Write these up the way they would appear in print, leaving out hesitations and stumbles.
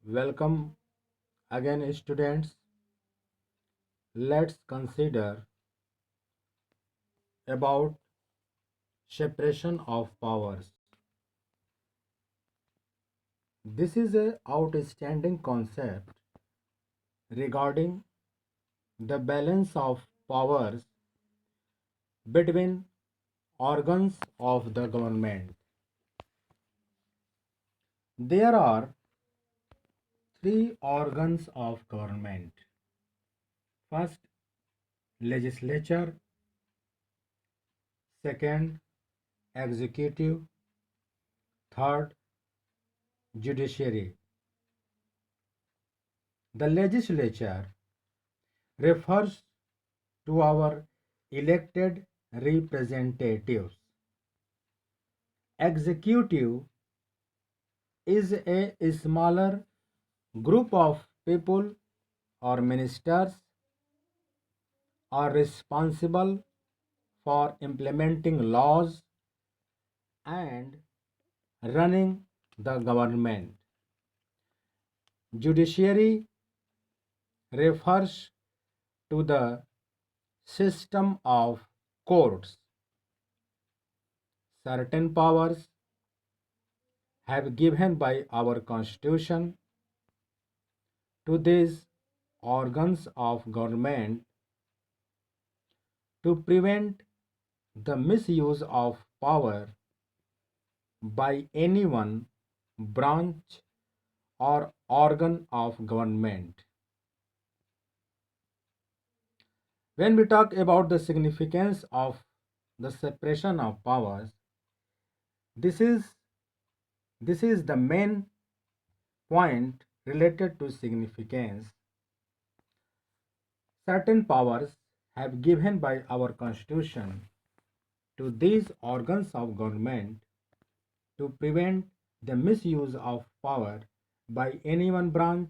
Welcome again, students. Let's consider about separation of powers. This is an outstanding concept regarding the balance of powers between organs of the government. There are three organs of government. First, legislature; second, executive; third, judiciary. The legislature refers to our elected representatives. Executive is a smaller group of people or ministers are responsible for implementing laws and running the government. Judiciary refers to the system of courts. Certain powers have given by our constitution to these organs of government to prevent the misuse of power by any one branch or organ of government. When we talk about the significance of the separation of powers, this is this is the main point related to significance. Certain powers have given by our constitution to these organs of government to prevent the misuse of power by any one branch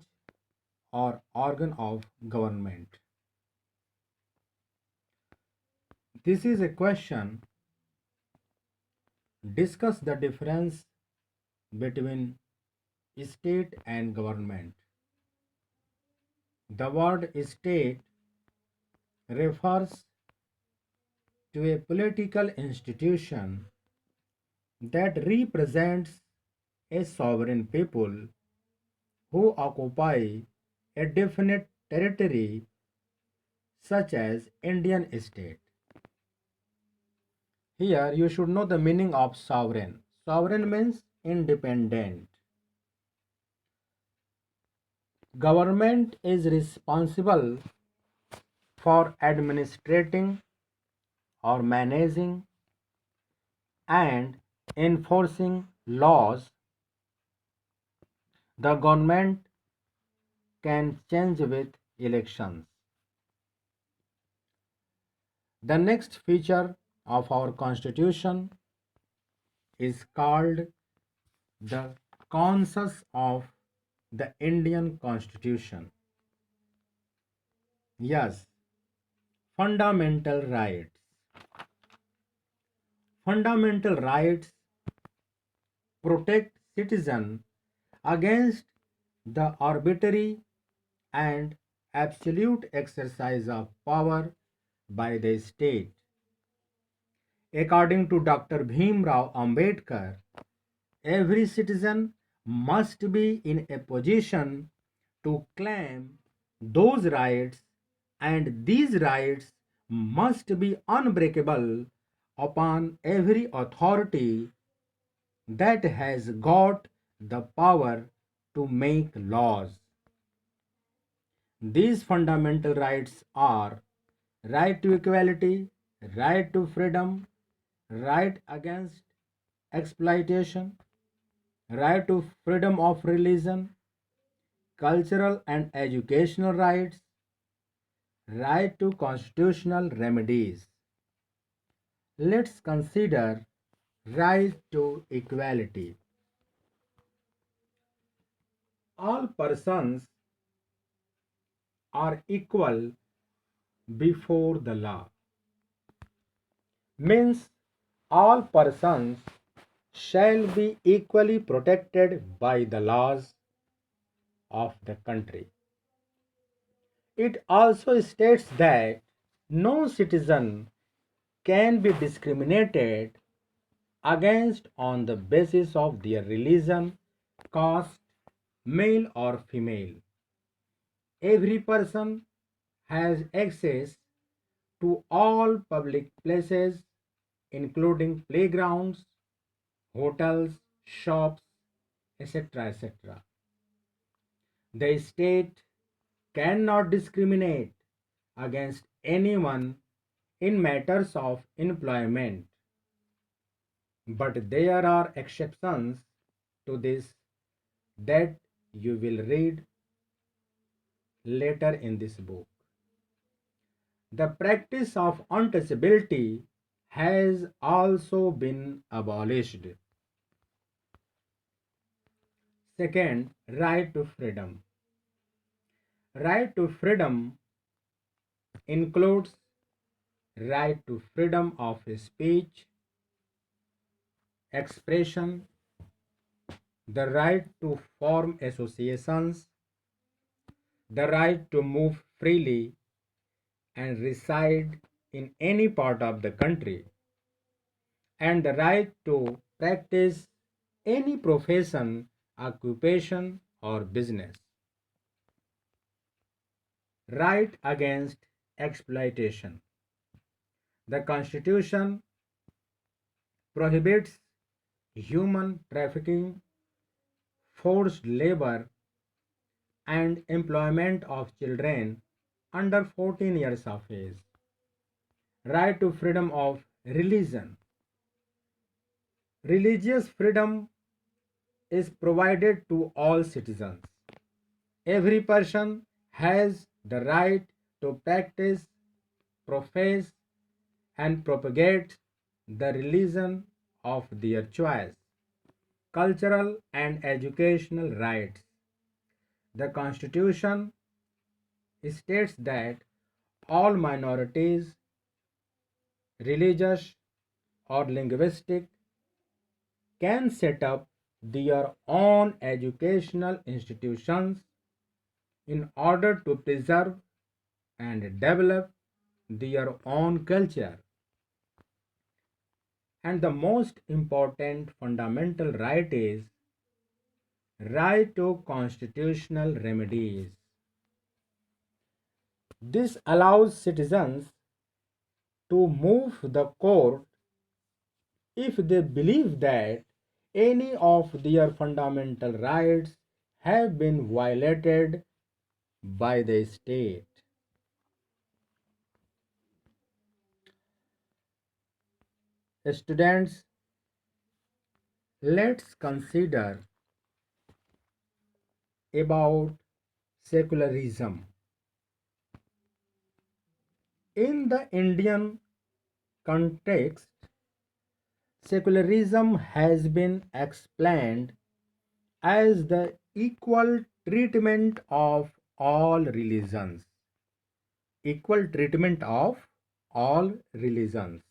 or organ of government. This is a question. Discuss the difference between state and government. The word state refers to a political institution that represents a sovereign people who occupy a definite territory such as Indian state. Here you should know the meaning of sovereign. Sovereign means independent. Government is responsible for administrating or managing and enforcing laws. The government can change with elections. The next feature of our constitution is called the consensus of the Indian Constitution. Yes, fundamental rights. Fundamental rights protect citizens against the arbitrary and absolute exercise of power by the state. According to Dr. Bhim Rao Ambedkar, every citizen must be in a position to claim those rights, and these rights must be unbreakable upon every authority that has got the power to make laws. These fundamental rights are right to equality, right to freedom, right against exploitation, right to freedom of religion, cultural and educational rights, right to constitutional remedies. Let's consider right to equality. All persons are equal before the law. Means all persons shall be equally protected by the laws of the country. It also states that no citizen can be discriminated against on the basis of their religion, caste, male or female. Every person has access to all public places, including playgrounds, hotels, shops, etc. etc. The state cannot discriminate against anyone in matters of employment, but there are exceptions to this that you will read later in this book. The practice of untouchability has also been abolished. Second, right to freedom. Right to freedom includes right to freedom of speech, expression, the right to form associations, the right to move freely and reside in any part of the country, and the right to practice any profession, occupation, or business. Right against exploitation. The Constitution prohibits human trafficking, forced labor, and employment of children under 14 years of age. Right to freedom of religion. Religious freedom is provided to all citizens. Every person has the right to practice, profess, and propagate the religion of their choice. Cultural and educational rights. The Constitution states that all minorities, religious or linguistic, can set up their own educational institutions in order to preserve and develop their own culture. And the most important fundamental right is right to constitutional remedies. This allows citizens to move the court if they believe that any of their fundamental rights have been violated by the state. Students, let's consider about secularism. In the Indian context, secularism has been explained as the equal treatment of all religions. Equal treatment of all religions.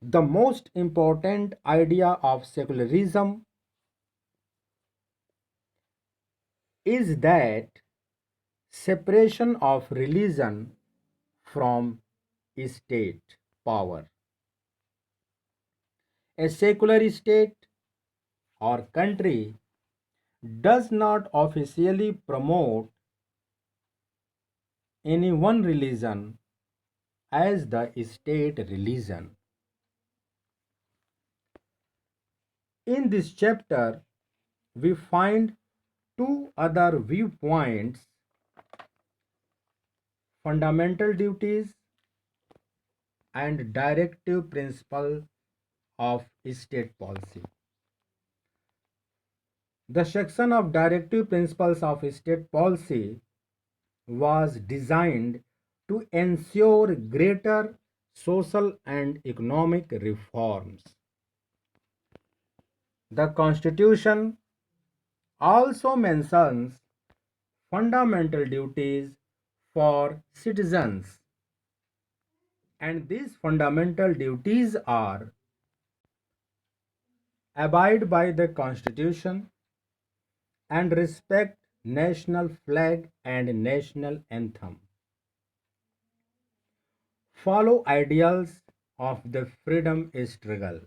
The most important idea of secularism is that separation of religion from state power. A secular state or country does not officially promote any one religion as the state religion. In this chapter, we find two other viewpoints: fundamental duties and directive principle of state policy. The section of directive principles of state policy was designed to ensure greater social and economic reforms. The Constitution also mentions fundamental duties for citizens, and these fundamental duties are: abide by the Constitution, and respect national flag and national anthem. Follow ideals of the freedom struggle.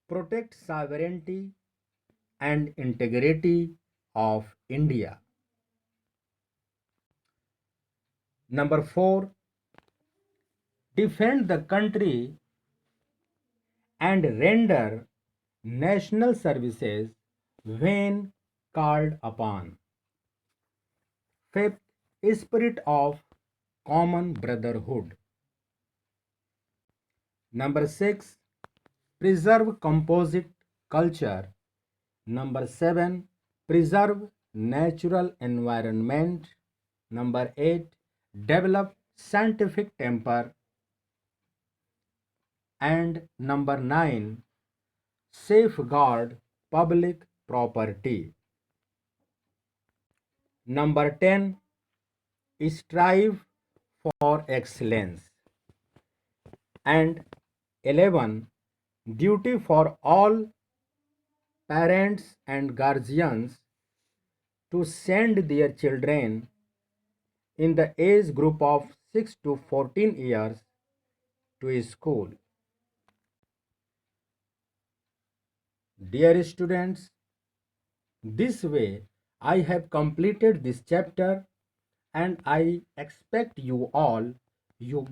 Protect sovereignty and integrity of India. Number 4, defend the country and render national services when called upon. Fifth, spirit of common brotherhood. Number 6, preserve composite culture. Number 7, preserve natural environment. Number 8, develop scientific temper. And number 9, safeguard public property. Number 10, strive for excellence. And 11, duty for all parents and guardians to send their children in the age group of 6 to 14 years to school. Dear students, this way I have completed this chapter, and I expect you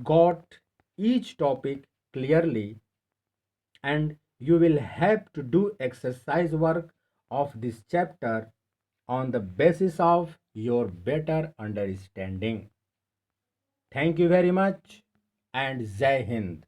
got each topic clearly, and you will have to do exercise work of this chapter on the basis of your better understanding. Thank you very much, and Jai Hind.